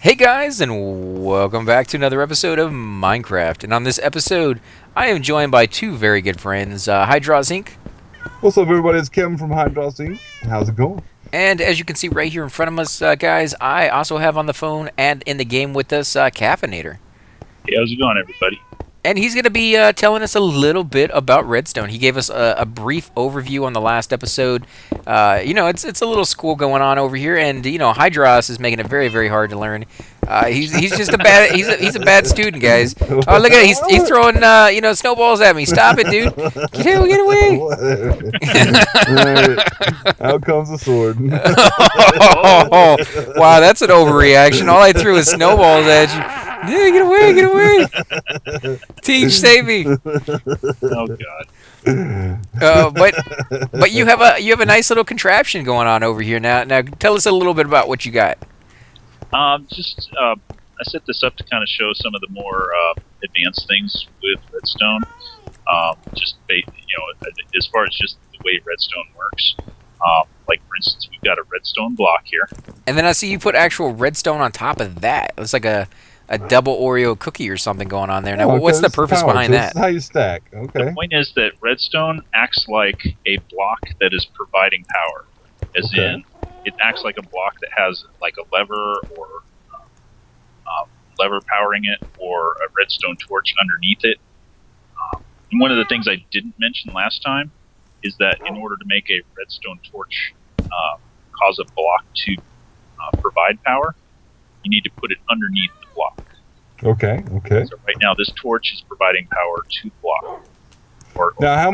Hey guys, and welcome back to another episode of Minecraft. And on this episode, I am joined by two very good friends, Hydros Inc. What's up, everybody? It's Kevin from Hydros Inc. How's it going? And as you can see right here in front of us, guys, I also have on the phone and in the game with us Caffinator. Hey, how's it going, everybody? And he's going to be telling us a little bit about Redstone. He gave us a brief overview on the last episode. It's a little school going on over here, and Hydros is making it very, very hard to learn. He's just a bad he's a bad student, guys. Oh, look at it, he's throwing snowballs at me. Stop it, dude! Get away! Out comes the sword. Oh, wow, that's an overreaction. All I threw is snowballs at you. Yeah, get away! Teach, save me! Oh God. But you have a nice little contraption going on over here now. Now tell us a little bit about what you got. I set this up to kind of show some of the more advanced things with redstone. As far as just the way redstone works. Like for instance, we've got a redstone block here. And then I see you put actual redstone on top of that. It's like a double Oreo cookie or something going on there. Now, what's the purpose behind that? This is how you stack. Okay. The point is that redstone acts like a block that is providing power, as in it acts like a block that has like a lever or lever powering it, or a redstone torch underneath it. And one of the things I didn't mention last time is that in order to make a redstone torch cause a block to provide power, you need to put it underneath the block. Okay. So right now, this torch is providing power to the block. Now, how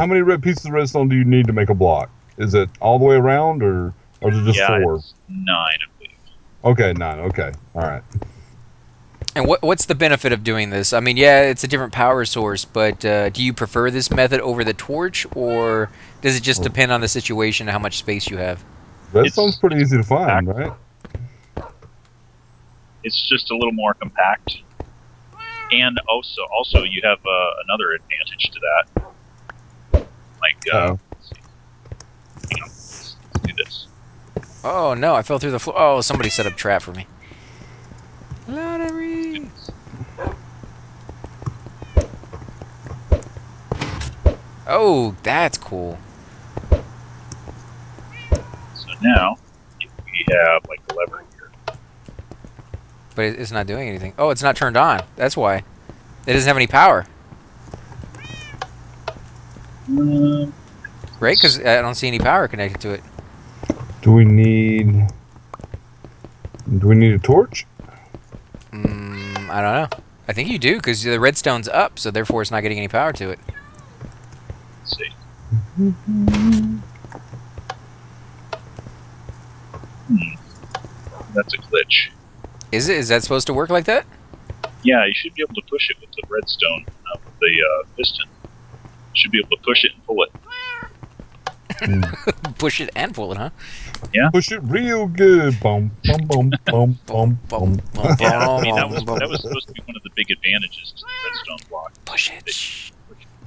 many red pieces of redstone do you need to make a block? Is it all the way around, or is it just 4? It's 9, I believe. Okay, 9. Okay, all right. And what's the benefit of doing this? I mean, yeah, it's a different power source, but do you prefer this method over the torch, or does it just depend on the situation and how much space you have? Redstone's pretty easy to find, right? It's just a little more compact, and also you have another advantage to that. Like, let's do this. Oh no, I fell through the floor. Oh, somebody set up a trap for me. Lottery. Oh, that's cool. So now, if we have like a lever here. But it's not doing anything. Oh, it's not turned on. That's why. It doesn't have any power. Right? Because I don't see any power connected to it. Do we need a torch? I don't know. I think you do, because the redstone's up, so therefore it's not getting any power to it. Let's see. That's a glitch. Is it? Is that supposed to work like that? Yeah, you should be able to push it with the redstone of the piston. You should be able to push it and pull it. Push it and pull it, huh? Yeah. Push it real good. Bum bum bum bum bum bum. Yeah, I mean, that was supposed to be one of the big advantages to the redstone block. Push it.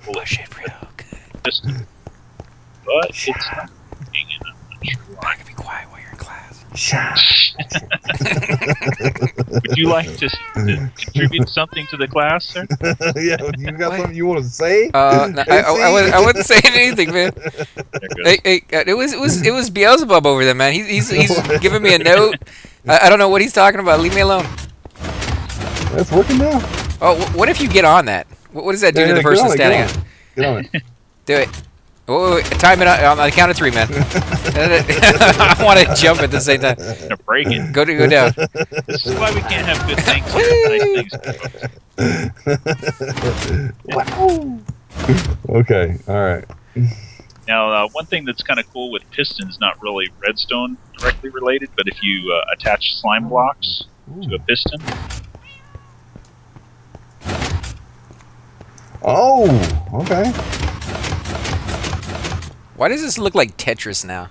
Push it real good. Piston. But it's not working, and I'm not sure why. I can be quiet while you're in class. Would you like to contribute something to the class, sir? Yeah, you got something you want to say? No, I wasn't saying anything, man. Hey, it was Beelzebub over there, man. He's giving me a note. I don't know what he's talking about. Leave me alone. That's working now. Oh, what if you get on that? What does that do to the person standing on? Get on it. Do it. Oh, wait, time it on the count of 3, man. I want to jump at the same time. To break it. Go down. This is why we can't have good things here. Nice things. Wow. Okay. All right. Now, one thing that's kind of cool with pistons, not really redstone directly related, but if you attach slime blocks to a piston. Oh, okay. Why does this look like Tetris now?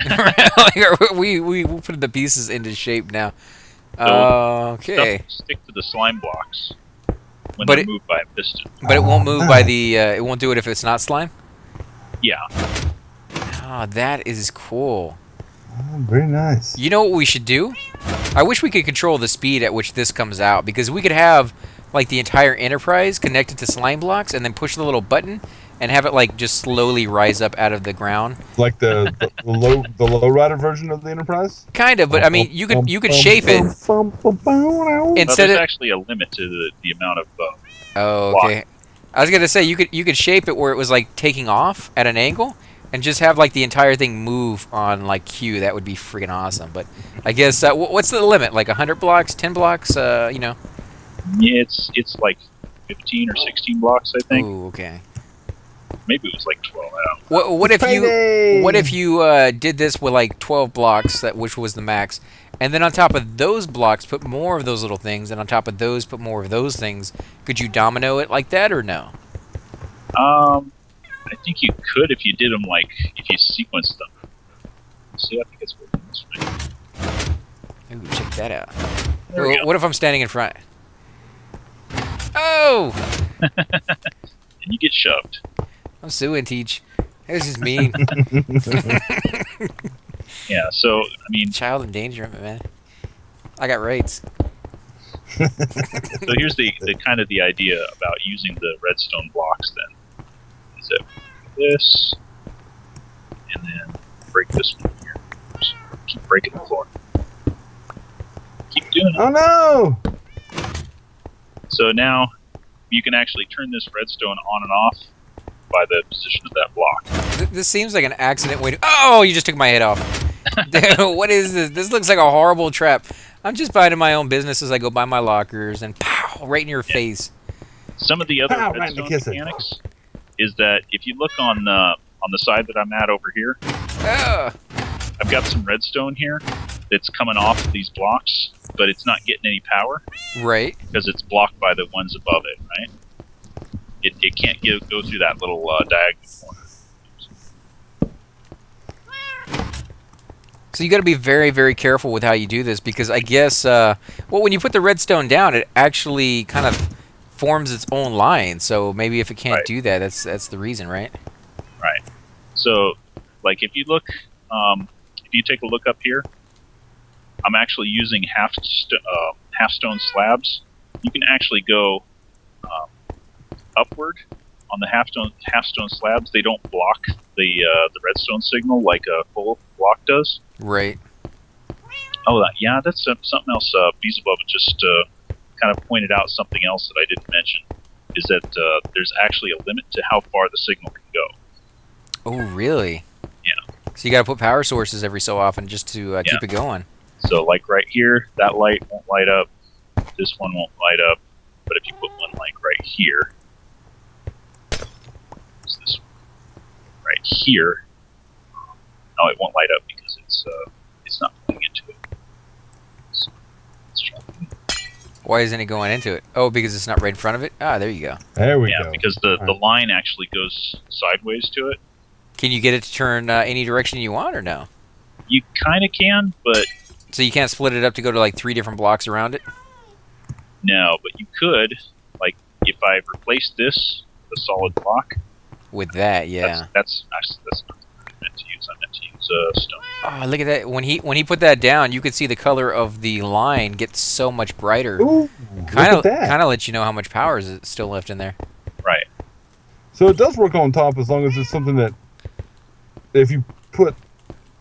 Like, we put the pieces into shape now. Okay. Stuff stick to the slime blocks when But they're moved by a piston. But it won't move by the. It won't do it if it's not slime. Yeah. Oh, that is cool. Oh, very nice. You know what we should do? I wish we could control the speed at which this comes out, because we could have like the entire Enterprise connected to slime blocks and then push the little button and have it like just slowly rise up out of the ground. Like the low rider version of the Enterprise. Kind of, but I mean, you could shape it Well, instead there's of. actually a limit to the amount of Oh, block. okay. I was gonna say you could shape it where it was like taking off at an angle, and just have like the entire thing move on like Q. That would be freaking awesome. But I guess what's the limit? Like 100 blocks, 10 blocks? You know. Yeah, it's like 15 or 16 blocks, I think. Ooh, okay. Maybe it was like 12. I don't know. What if Payday! you did this with like 12 blocks, which was the max, and then on top of those blocks put more of those little things, and on top of those put more of those things? Could you domino it like that or no? I think you could if you did them like if you sequenced them. See, I think it's working this way. Ooh, check that out. There we go. What if I'm standing in front? Oh, And you get shoved. I'm suing Teach. It was just mean. Yeah. So I mean, Child endangerment, man. I got rights. so here's the kind of the idea about using the redstone blocks. Then is that this, and then break this one here. Just keep breaking the floor. Keep doing it. Oh no! So now you can actually turn this redstone on and off by the position of that block. This seems like an accident way to. Oh, you just took my head off. Dude, what is this? This looks like a horrible trap. I'm just minding my own business as I go by my lockers and pow, right in your face. Some of the other Pow, right in the redstone kisser. mechanics is that if you look on the side that I'm at over here, Ugh. I've got some redstone here that's coming off of these blocks, but it's not getting any power Right. because it's blocked by the ones above it, right? It can't go through that little diagonal corner. So you got to be very, very careful with how you do this, because I guess, well, when you put the redstone down, it actually kind of forms its own line. So maybe if it can't Right. do that, that's the reason, right? Right. So, like, if you look, if you take a look up here, I'm actually using half stone slabs. You can actually go upward on the half stone slabs. They don't block the redstone signal like a full block does. Right. Oh, yeah, that's something else. Beelzebub just kind of pointed out something else that I didn't mention. Is that there's actually a limit to how far the signal can go. Oh, really? Yeah. So you got to put power sources every so often just to keep it going. So, like right here, that light won't light up. This one won't light up. But if you put one like right here, what's this one? Right here, no, it won't light up because it's not going into it. So, let's try it. Why isn't it going into it? Oh, because it's not right in front of it? Ah, there you go. There we Yeah, go. because the All right. line actually goes sideways to it. Can you get it to turn any direction you want, or no? You kind of can, but So you can't split it up to go to like 3 different blocks around it? no. But you could, like, if I replace this with a solid block. With that, yeah. That's not what I meant to use. I meant to use stone. Oh, look at that. When he put that down, you could see the color of the line get so much brighter. Ooh, Kind look of at that. kind of lets you know how much power is still left in there. Right. So it does work on top as long as it's something that if you put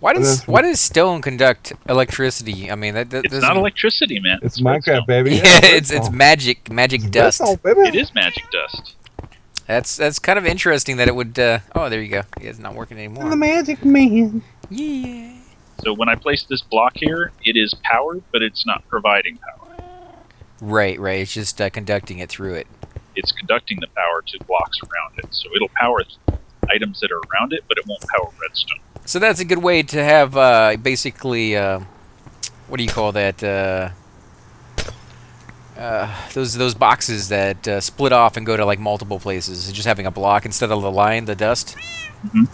Why That's does stone conduct electricity? I mean, that It's doesn't- not electricity, man. it's redstone. Minecraft, baby. Yeah, it's redstone. magic It's dust. redstone, baby. It is magic dust. That's kind of interesting that it would. Oh, there you go. Yeah, it's not working I'm the anymore. magic man. Yeah. So when I place this block here, it is powered, but it's not providing power. Right. It's just conducting it through it. It's conducting the power to blocks around it. So it'll power items that are around it, but it won't power redstone. So that's a good way to have basically. What do you call that? Those boxes that split off and go to like multiple places. Just having a block instead of the line, the dust. Mhm.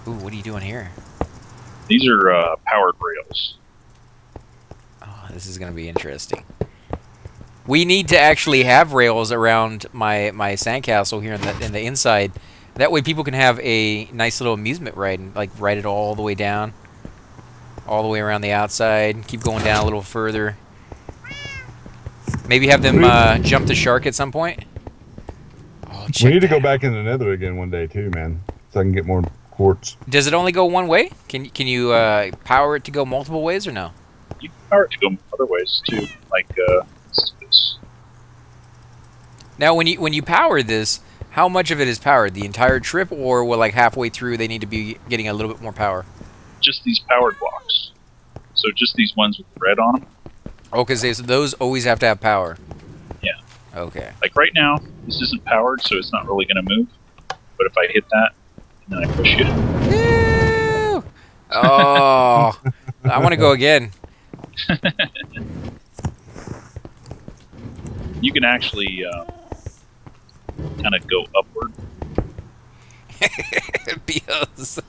Ooh, what are you doing here? These are powered rails. Oh, this is gonna be interesting. We need to actually have rails around my sandcastle here in the inside, That way people can have a nice little amusement ride and like ride it all the way down, all the way around the outside, keep going down a little further. Maybe have them jump the shark at some point. Oh, We check need to go that back in the Nether again one day too, man, so I can get more quartz. out. Does it only go one way? Can you power it to go multiple ways or no? You can power it to go other ways too, like this. Now, when you power this, how much of it is powered? The entire trip, or will like halfway through they need to be getting a little bit more power? Just these powered blocks. So just these ones with the red on them. Oh, because those always have to have power. Yeah. Okay. Like right now, this isn't powered, so it's not really going to move. But if I hit that, and then I push it, No! Oh, I want to go again. you can actually kind of go upward. Because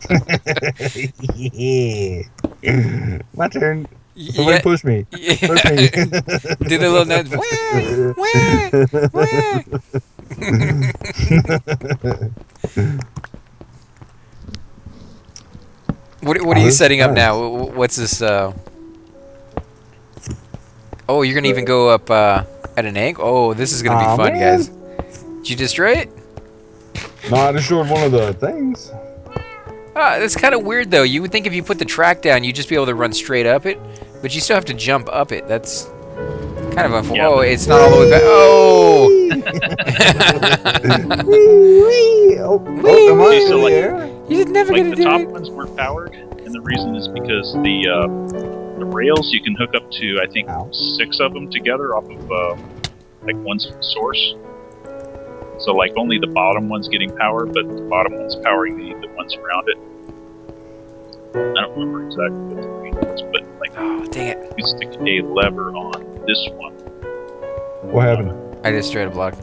My turn. yeah, Somebody push me. yeah. Push me. Do the little nuts. What are you this is setting up nice. now? What's this? Oh, you're gonna even go up at an angle. Oh, this is gonna be Aw, fun, man. guys. Did you destroy it? No, I destroyed one of the things. That's kind of weird, though. You would think if you put the track down, you'd just be able to run straight up it, but you still have to jump up it. That's kind of unfortunate. Yeah, Oh, but- it's not all the way back. Oh! Wee! Oh, Wee, am I wee. in So, the like- air? You're never Like gonna the do top it. ones weren't powered, and the reason is because the rails you can hook up to, I think, Ow. 6 of them together off of like one source. So like only the bottom one's getting power, but the bottom one's powering the ones around it. I don't remember exactly what the range is, but like Oh, dang it! you stick a lever on this one. What happened? I just straight up blocked.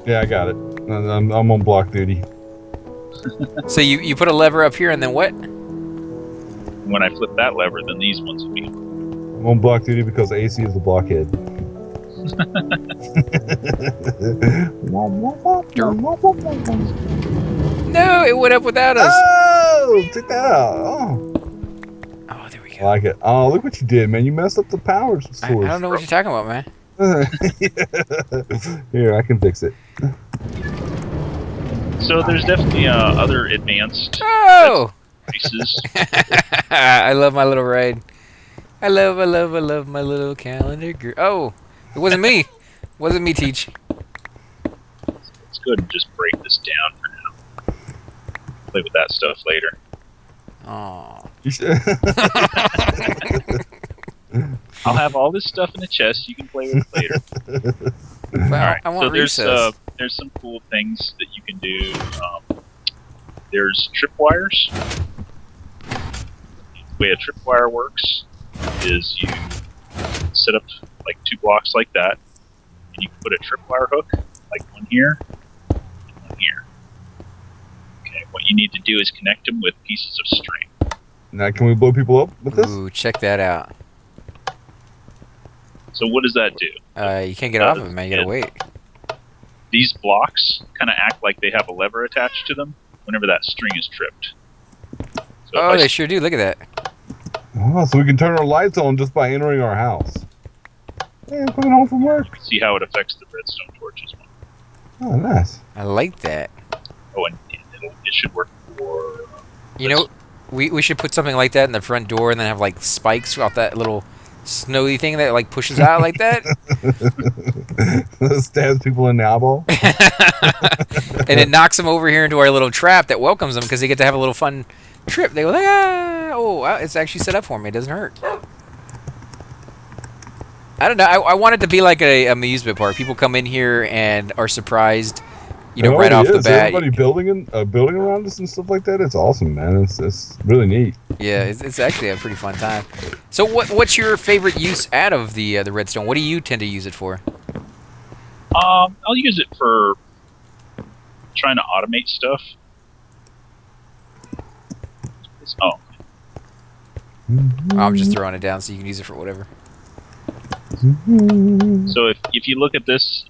Yeah, I got it. I'm on block duty. So you put a lever up here, and then what? When I flip that lever, then these ones will be. I'm on block duty because AC is the blockhead. No, it went up without us. Oh, check that out. Oh, Oh, there we I go. like it. Oh, look what you did, man. You messed up the power source. I don't know what you're talking about, man. Here, I can fix it. So there's definitely other advanced Oh! races. I love my little ride. I love my little calendar girl. Oh, it wasn't me. Wasn't me, Teach. Let's go ahead and just break this down for now. Play with that stuff later. Oh. You should- I'll have all this stuff in the chest. You can play with it later. Well, All right. I want So recess. there's some cool things that you can do. There's tripwires. The way a tripwire works is you set up like 2 blocks like that, and you can put a tripwire hook, like one here and one here. Okay. What you need to do is connect them with pieces of string. Now, can we blow people up with this? Ooh, check that out. So what does that do? You can't get off of it, man. You gotta wait. These blocks kind of act like they have a lever attached to them whenever that string is tripped. So Oh, if they I sure do. Look at that. Oh, so we can turn our lights on just by entering our house. Yeah, coming home from work. see how it affects the redstone torches one. Oh, nice. I like that. Oh, and it should work for. You know, we should put something like that in the front door, and then have like spikes off that little snowy thing that like pushes out like that, Stabs people in the eyeball. and it knocks them over here into our little trap that welcomes them because they get to have a little fun trip. They go, ah, oh, wow, it's actually set up for me. It doesn't hurt. I don't know. I want it to be like a amusement park. People come in here and are surprised, you know, It right off already the is. bat. Everybody building around us and stuff like that. It's awesome, man. It's really neat. Yeah, it's actually a pretty fun time. So what's your favorite use out of the redstone? What do you tend to use it for? I'll use it for trying to automate stuff. Oh, I'm just throwing it down so you can use it for whatever. so if you look at this,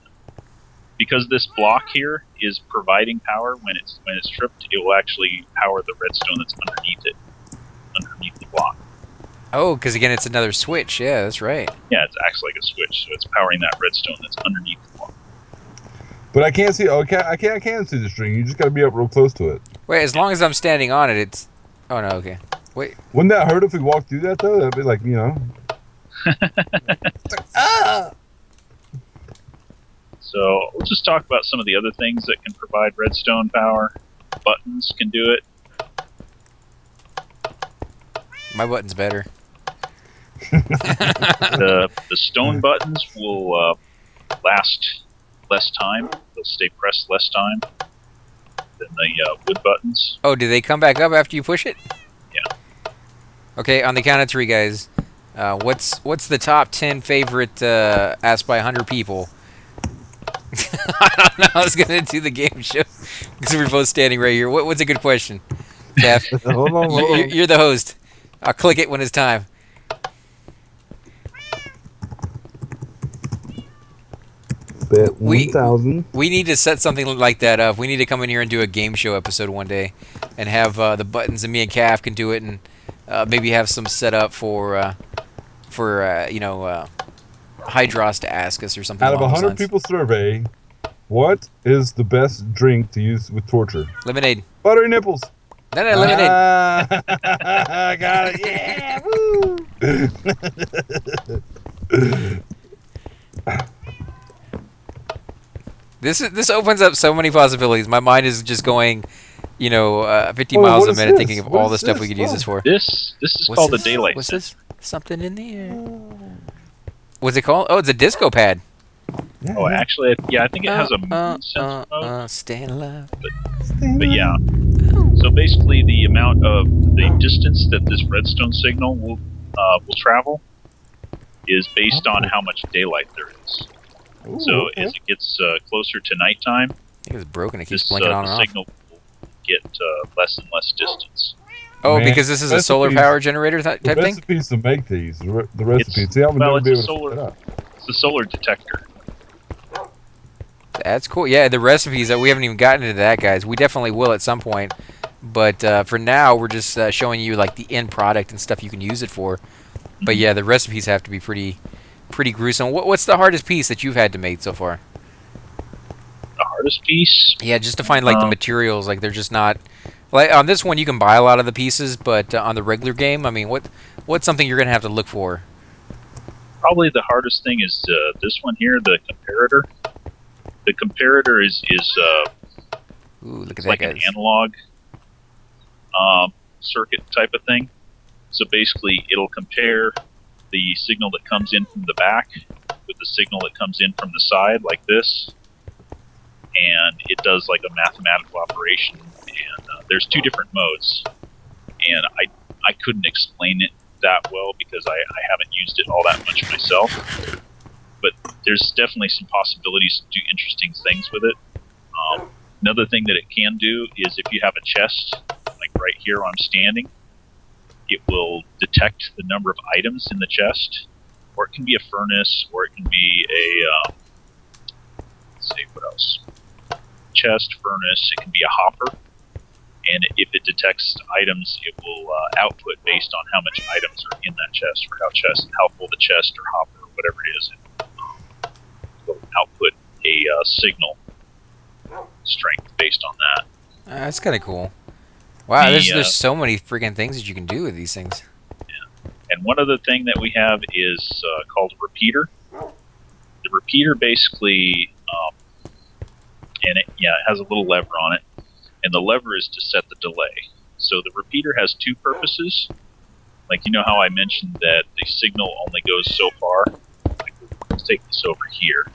because this block here is providing power when it's tripped, it will actually power the redstone that's underneath it, underneath the block. Oh, because again, it's another switch. Yeah, that's right. Yeah, it acts like a switch, so it's powering that redstone that's underneath the block. But I can't see. Okay, I can see the string. You just got to be up real close to it. Wait, as long as I'm standing on it, it's. Oh no, okay. Wait. Wouldn't that hurt if we walked through that though? That'd be like, So we'll just talk about some of the other things that can provide redstone power. Buttons can do it. My button's better. The stone buttons will last less time. They'll stay pressed less time than the wood buttons. Oh, do they come back up after you push it? Yeah. Okay, on the count of 3, guys. What's the top 10 favorite asked by 100 people? I don't know. I was gonna do the game show because we're both standing right here. What's a good question, Jeff? hold on. You're the host. I'll click it when it's time. Bet 1,000. We need to set something like that up. We need to come in here and do a game show episode one day, and have the buttons, and me and Caff can do it, and maybe have some set up for Hydros to ask us or something. Out of along those 100 lines. people survey, what is the best drink to use with torture? Lemonade. Buttery nipples. No, lemonade. I got it. Yeah. Woo. This opens up so many possibilities. My mind is just going, 50 Oh, miles what a is minute, this? thinking of What all is the stuff this? we could use this for. This is What's called this? the daylight What's sensor. this? Something in the air. What's it called? Oh, it's a disco pad. Yeah, Oh, yeah. actually, yeah, I think it has a moon sensor mode. Staying alive. But yeah, so basically the amount of the distance that this redstone signal will travel is based on how much daylight there is. Ooh, So okay. as it gets closer to nighttime, I think it's broken. It keeps this blinking on the and off. signal will get less and less distance. Oh, Man, because this is a solar recipes- power generator type The thing? recipes to make these, the recipes. See, I would well, never be it's able a to solar- set up. It's the solar detector. That's cool. Yeah, the recipes, we haven't even gotten into that, guys. We definitely will at some point. But for now, we're just showing you like the end product and stuff you can use it for. But yeah, the recipes have to be pretty gruesome. What's the hardest piece that you've had to make so far? The hardest piece. Yeah, just to find like the materials. Like they're just not like on this one. You can buy a lot of the pieces, but on the regular game, I mean, what's something you're gonna have to look for? Probably the hardest thing is this one here, the comparator. The comparator is Ooh, look at it's that, like guys. an analog circuit type of thing. So basically, it'll compare the signal that comes in from the back with the signal that comes in from the side, like this, and it does like a mathematical operation. And there's 2 different modes, and I couldn't explain it that well because I haven't used it all that much myself. But there's definitely some possibilities to do interesting things with it. Another thing that it can do is if you have a chest, like right here where I'm standing, it will detect the number of items in the chest, or it can be a furnace, or it can be a, let's see, what else? Chest, furnace, it can be a hopper, and if it detects items, it will output based on how much items are in that chest, or how full the chest or hopper, or whatever it is. It will output a signal strength based on that. That's kind of cool. Wow, The, there's so many freaking things that you can do with these things. And one other thing that we have is called a repeater. The repeater basically, it has a little lever on it, and the lever is to set the delay. So the repeater has 2 purposes. Like, you know how I mentioned that the signal only goes so far? Like, let's take this over here.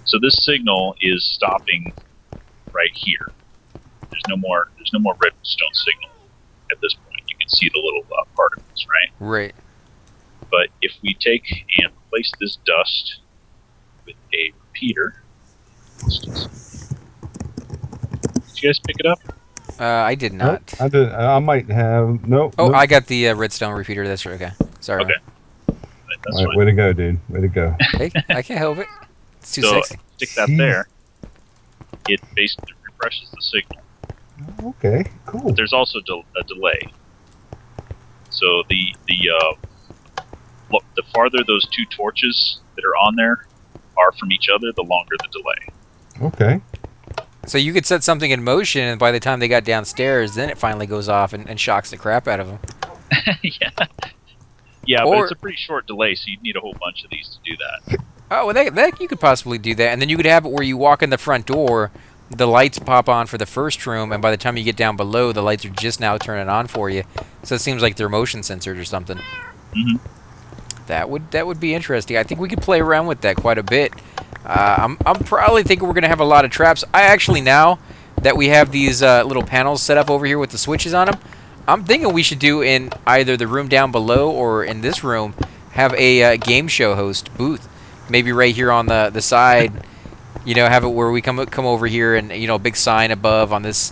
So this signal is stopping right here. There's no more redstone signal at this point. You can see the little particles, right? Right. But if we take and replace this dust with a repeater, did you guys pick it up? I did not. Nope, I did. I might have. Nope. Oh, nope. I got the redstone repeater. That's right. Okay. Sorry. Okay. That's All right, fine. way to go, dude. Way to go. Hey, I can't help it. It's too So, sexy. stick that there, it basically refreshes the signal. Okay, cool. But there's also a delay. So the farther those two torches that are on there are from each other, the longer the delay. Okay. So you could set something in motion, and by the time they got downstairs, then it finally goes off and shocks the crap out of them. Yeah, but Or- it's a pretty short delay, so you'd need a whole bunch of these to do that. Oh, well, that you could possibly do that, and then you could have it where you walk in the front door, the lights pop on for the first room, and by the time you get down below, the lights are just now turning on for you. So it seems like they're motion censored or something. Mm-hmm. That would be interesting. I think we could play around with that quite a bit. I'm probably thinking we're gonna have a lot of traps. I actually, now that we have these little panels set up over here with the switches on them, I'm thinking we should do in either the room down below or in this room have a game show host booth. Maybe right here on the side, you know, have it where we come over here and, you know, big sign above on this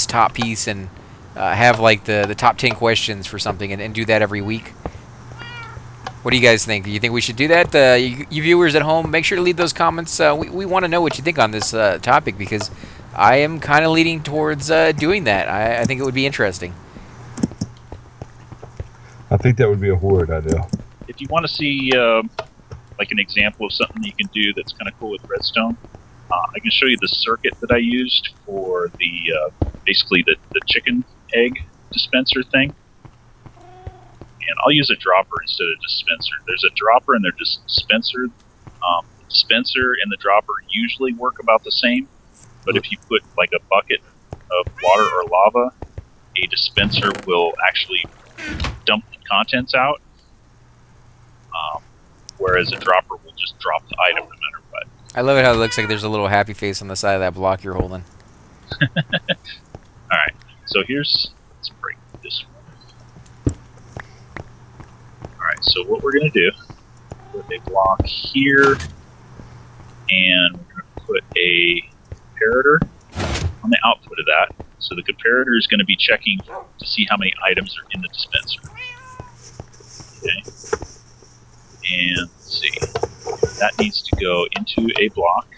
top piece, and have like the top 10 questions for something, and do that every week. What do you guys think? Do you think we should do that? You viewers at home, make sure to leave those comments. We want to know what you think on this topic, because I am kind of leaning towards doing that. I think it would be interesting. I think that would be a horrid idea. If you want to see like an example of something you can do that's kind of cool with redstone, I can show you the circuit that I used for the basically the chicken egg dispenser thing. And I'll use a dropper instead of dispenser. There's a dropper and there's a dispenser. The dispenser and the dropper usually work about the same, but if you put like a bucket of water or lava, a dispenser will actually dump the contents out, whereas a dropper will just drop the item no matter what. I love it how it looks like there's a little happy face on the side of that block you're holding. Alright, so let's break this one. Alright, so what we're going to do, put a block here, and we're going to put a comparator on the output of that. So the comparator is going to be checking to see how many items are in the dispenser. Okay. And let's see. That needs to go into a block.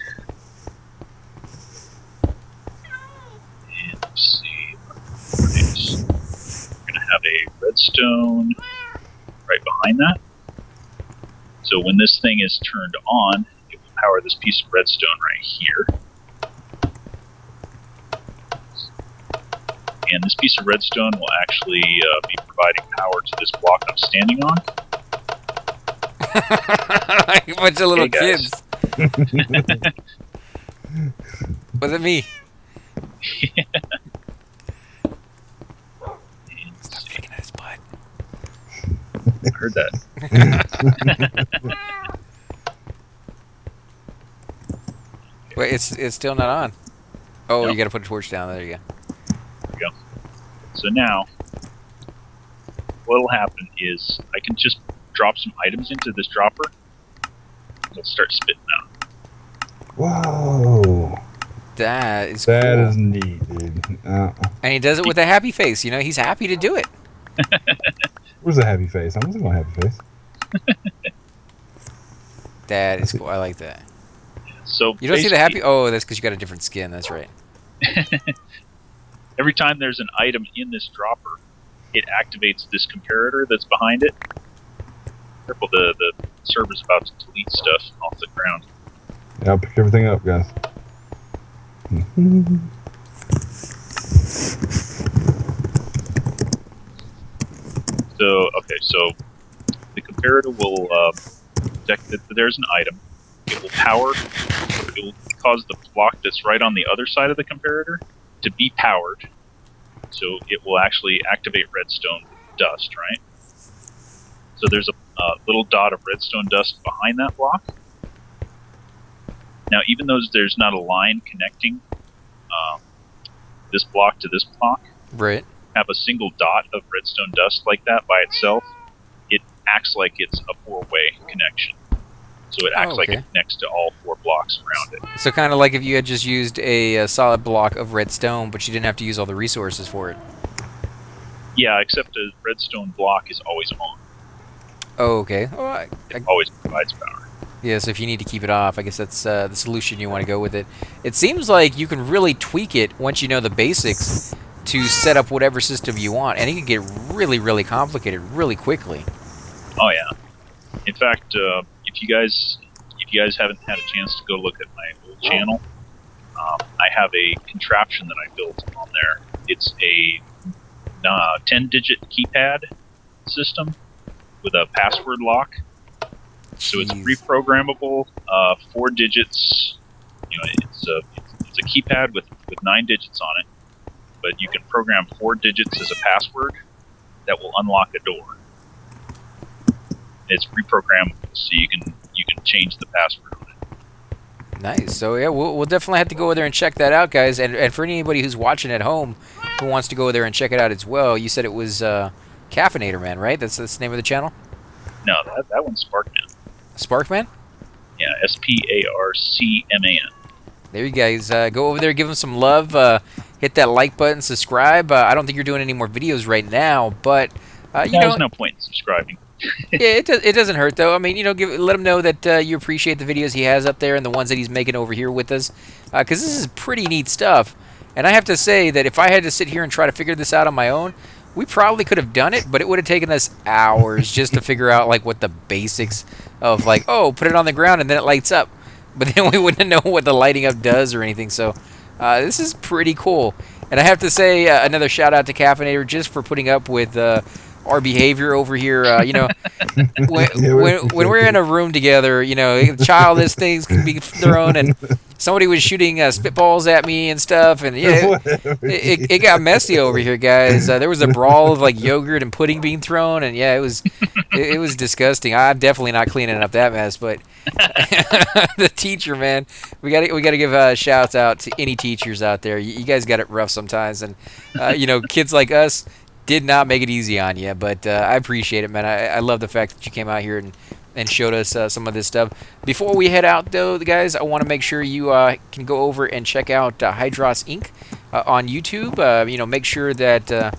And let's see. We're going to have a redstone right behind that. So when this thing is turned on, it will power this piece of redstone right here. And this piece of redstone will actually be providing power to this block I'm standing on. Like a bunch of little Hey, guys. kids. Was it me? Stop kicking his butt. I heard that. Wait, it's still not on. Oh, No. you got to put a torch down. There you go. So now, what'll happen is I can just drop some items into this dropper. It'll start spitting out. Whoa. That is cool. That is neat, dude. And he does it with a happy face. You know, he's happy to do it. Where's the happy face? I'm looking at my happy face. That is cool. I like that. So You don't see the basically, happy... Oh, that's because you got a different skin. That's right. every time there's an item in this dropper, it activates this comparator that's behind it. Careful, the server's about to delete stuff off the ground. Yeah, I'll pick everything up, guys. So the comparator will detect that there's an item. It will power. It will cause the block that's right on the other side of the comparator to be powered. So it will actually activate redstone dust, right? So there's a little dot of redstone dust behind that block. Now, even though there's not a line connecting this block to this block, Right. have a single dot of redstone dust like that by itself, it acts like it's a four-way connection. So it acts like okay. it connects to all four blocks around it. So kind of like if you had just used a solid block of redstone, but you didn't have to use all the resources for it. Yeah, except a redstone block is always on. Oh, okay. Oh, It always provides power. Yeah, so if you need to keep it off, I guess that's the solution you want to go with it. It seems like you can really tweak it once you know the basics to set up whatever system you want, and it can get really, really complicated really quickly. Oh yeah. In fact, if you guys haven't had a chance to go look at my old channel, I have a contraption that I built on there. It's a 10-digit keypad system with a password lock. So it's Jeez. reprogrammable, 4 digits. It's a keypad with 9 digits on it, but you can program 4 digits as a password that will unlock a door. It's reprogrammable, so you can change the password on it. Nice. So yeah, we'll definitely have to go over there and check that out, guys. And for anybody who's watching at home who wants to go there and check it out as well, you said it was Caffinator Man, right? That's the name of the channel. No, that one's Sparkman. Sparkman. Yeah, SPARCMAN. There you guys go over there, give him some love, hit that like button, subscribe. I don't think you're doing any more videos right now, but There's no point in subscribing. Yeah, it doesn't hurt though. I mean, let him know that you appreciate the videos he has up there and the ones that he's making over here with us, because this is pretty neat stuff. And I have to say that if I had to sit here and try to figure this out on my own, we probably could have done it, but it would have taken us hours just to figure out like what the basics of like, oh, put it on the ground and then it lights up. But then we wouldn't know what the lighting up does or anything. So this is pretty cool. And I have to say another shout out to Caffinator just for putting up with our behavior over here. When we're in a room together, childish things can be thrown, and somebody was shooting spitballs at me and stuff, and yeah, it got messy over here, guys. There was a brawl of like yogurt and pudding being thrown, and yeah, it was disgusting. I'm definitely not cleaning up that mess, but the teacher, man, we got to give shouts out to any teachers out there. You guys got it rough sometimes, and kids like us did not make it easy on you, but I appreciate it, man. I love the fact that you came out here and showed us some of this stuff. Before we head out, though, guys, I want to make sure you can go over and check out Hydros Inc. On YouTube. Make sure that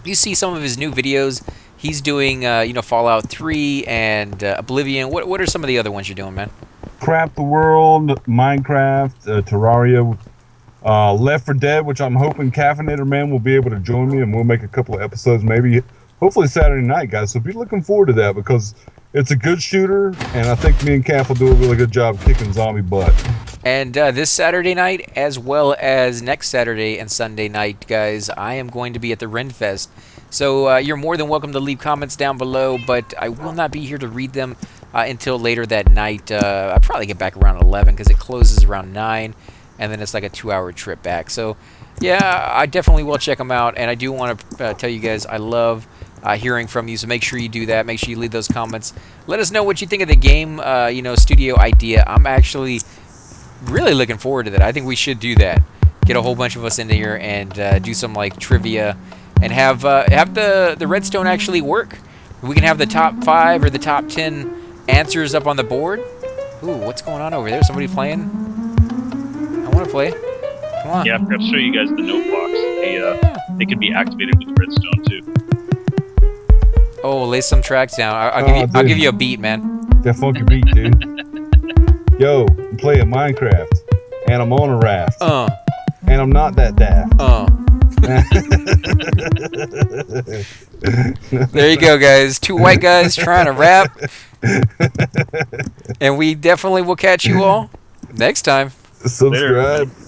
you see some of his new videos. He's doing, Fallout 3 and Oblivion. What are some of the other ones you're doing, man? Craft the World, Minecraft, Terraria, Left 4 Dead, which I'm hoping Caffinator Man will be able to join me, and we'll make a couple of episodes, maybe, hopefully Saturday night, guys. So be looking forward to that, because it's a good shooter, and I think me and Caff will do a really good job kicking zombie butt. And this Saturday night, as well as next Saturday and Sunday night, guys, I am going to be at the Renfest. So you're more than welcome to leave comments down below, but I will not be here to read them until later that night. I'll probably get back around 11 because it closes around 9. And then it's like a 2-hour trip back. So, yeah, I definitely will check them out. And I do want to tell you guys I love hearing from you. So make sure you do that. Make sure you leave those comments. Let us know what you think of the game, studio idea. I'm actually really looking forward to that. I think we should do that. Get a whole bunch of us in here and do some like trivia and have the redstone actually work. We can have the top 5 or the top 10 answers up on the board. Ooh, what's going on over there? Somebody playing? I want to play. Come on. Yeah, I'll show you guys the note blocks. They can be activated with redstone too. Oh, lay some tracks down. I'll give you a beat, man. That funky beat, dude. Yo, I'm playing Minecraft, and I'm on a raft. And I'm not that daft. There you go, guys. 2 white guys trying to rap. And we definitely will catch you all next time. Subscribe. Later.